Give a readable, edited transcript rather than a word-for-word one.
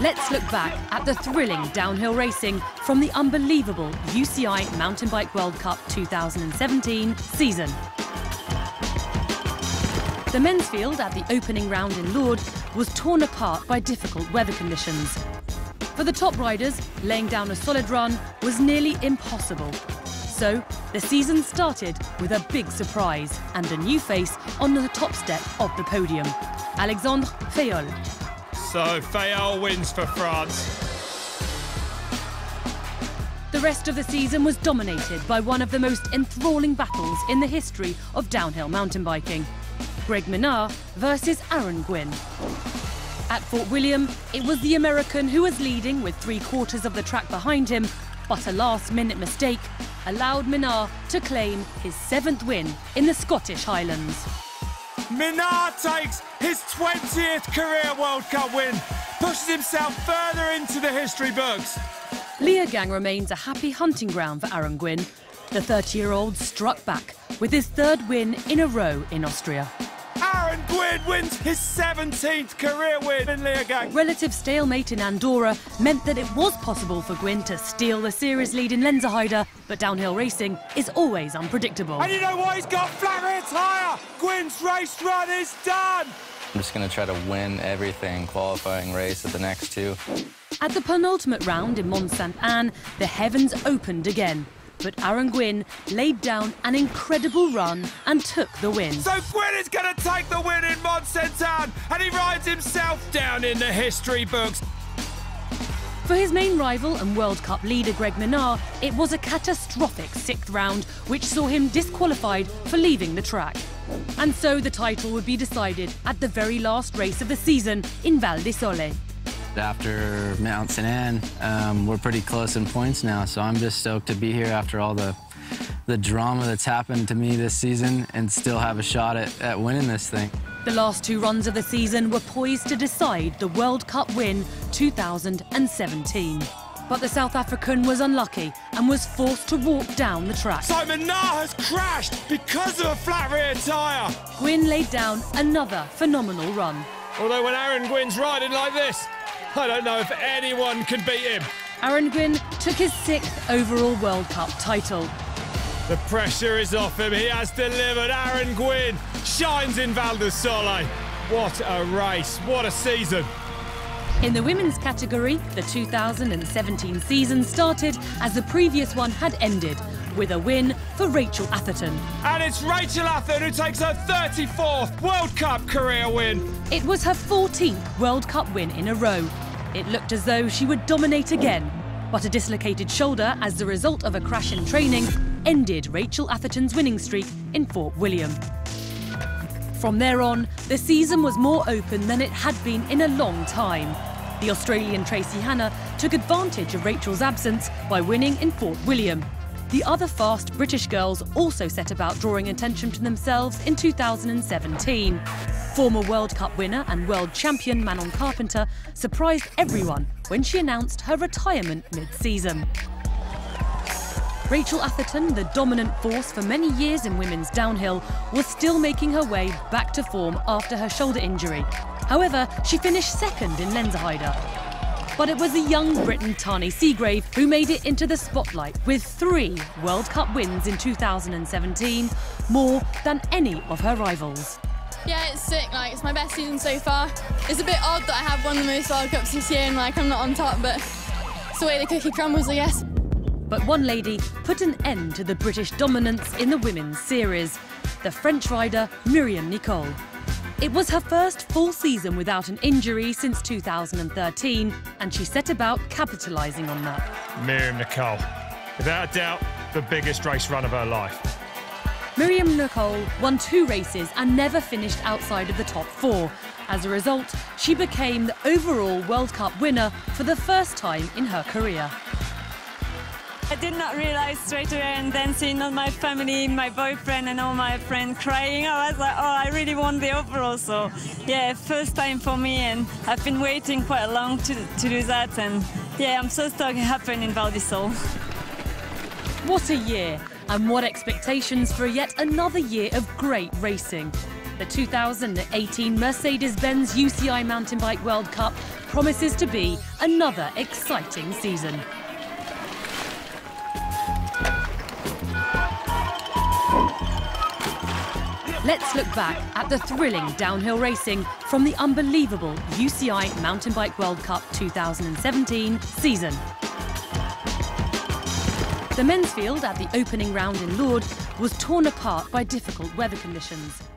Let's look back at the thrilling downhill racing from the unbelievable UCI Mountain Bike World Cup 2017 season. The men's field at the opening round in Lourdes was torn apart by difficult weather conditions. For the top riders, laying down a solid run was nearly impossible. So, the season started with a big surprise and a new face on the top step of the podium, Alexandre Fayol. So, Fayol wins for France. The rest of the season was dominated by one of the most enthralling battles in the history of downhill mountain biking. Greg Minnaar versus Gwin. At Fort William, it was the American who was leading with 3/4 of the track behind him, but a last-minute mistake allowed Minnaar to claim his 7th win in the Scottish Highlands. Minnaar takes his 20th career World Cup win, pushes himself further into the history books. Leogang remains a happy hunting ground for Gwin. The 30-year-old struck back with his 3rd win in a row in Austria. Gwin wins his 17th career win in Leogang. Relative stalemate in Andorra meant that it was possible for Gwin to steal the series lead in Lenzerheide, but downhill racing is always unpredictable. And you know what? He's got flat rear tyre. Gwin's race run is done. I'm just going to try to win everything, qualifying race at the next 2. At the penultimate round in Mont Sainte-Anne, the heavens opened again. But Gwin laid down an incredible run and took the win. So Gwin is going to take the win in Mont Sainte-Anne, and he rides himself down in the history books. For his main rival and World Cup leader Greg Minnaar, it was a catastrophic 6th round, which saw him disqualified for leaving the track. And so the title would be decided at the very last race of the season in Val di Sole. After Mount Sainte-Anne, we're pretty close in points now, so I'm just stoked to be here after all the drama that's happened to me this season and still have a shot at winning this thing. The last 2 runs of the season were poised to decide the World Cup win 2017. But the South African was unlucky and was forced to walk down the track. So Minnaar has crashed because of a flat rear tyre. Gwin laid down another phenomenal run. Although when Gwin's riding like this, I don't know if anyone can beat him. Gwin took his 6th overall World Cup title. The pressure is off him. He has delivered. Gwin shines in Val di Sole. What a race. What a season. In the women's category, the 2017 season started as the previous one had ended, with a win for Rachel Atherton. And it's Rachel Atherton who takes her 34th World Cup career win. It was her 14th World Cup win in a row. It looked as though she would dominate again, but a dislocated shoulder as the result of a crash in training ended Rachel Atherton's winning streak in Fort William. From there on, the season was more open than it had been in a long time. The Australian Tracy Hanna took advantage of Rachel's absence by winning in Fort William. The other fast British girls also set about drawing attention to themselves in 2017. Former World Cup winner and world champion Manon Carpenter surprised everyone when she announced her retirement mid-season. Rachel Atherton, the dominant force for many years in women's downhill, was still making her way back to form after her shoulder injury. However, she finished 2nd in Lenzerheide. But it was the young Briton Tani Seagrave who made it into the spotlight with 3 World Cup wins in 2017, more than any of her rivals. Yeah, it's sick. It's my best season so far. It's a bit odd that I have won the most World Cups this year and I'm not on top, but it's the way the cookie crumbles, I guess. But one lady put an end to the British dominance in the women's series, the French rider Nicole. It was her first full season without an injury since 2013, and she set about capitalising on that. Nicole, without a doubt, the biggest race run of her life. Nicole won 2 races and never finished outside of the top 4. As a result, she became the overall World Cup winner for the first time in her career. I did not realise straight away, and then seeing all my family, my boyfriend and all my friends crying, I was like, oh, I really won the overall. So yeah, first time for me, and I've been waiting quite long to do that, and yeah, I'm so stoked it happened in Val di Sole. What a year, and what expectations for yet another year of great racing. The 2018 Mercedes-Benz UCI Mountain Bike World Cup promises to be another exciting season. Let's look back at the thrilling downhill racing from the unbelievable UCI Mountain Bike World Cup 2017 season. The men's field at the opening round in Lourdes was torn apart by difficult weather conditions.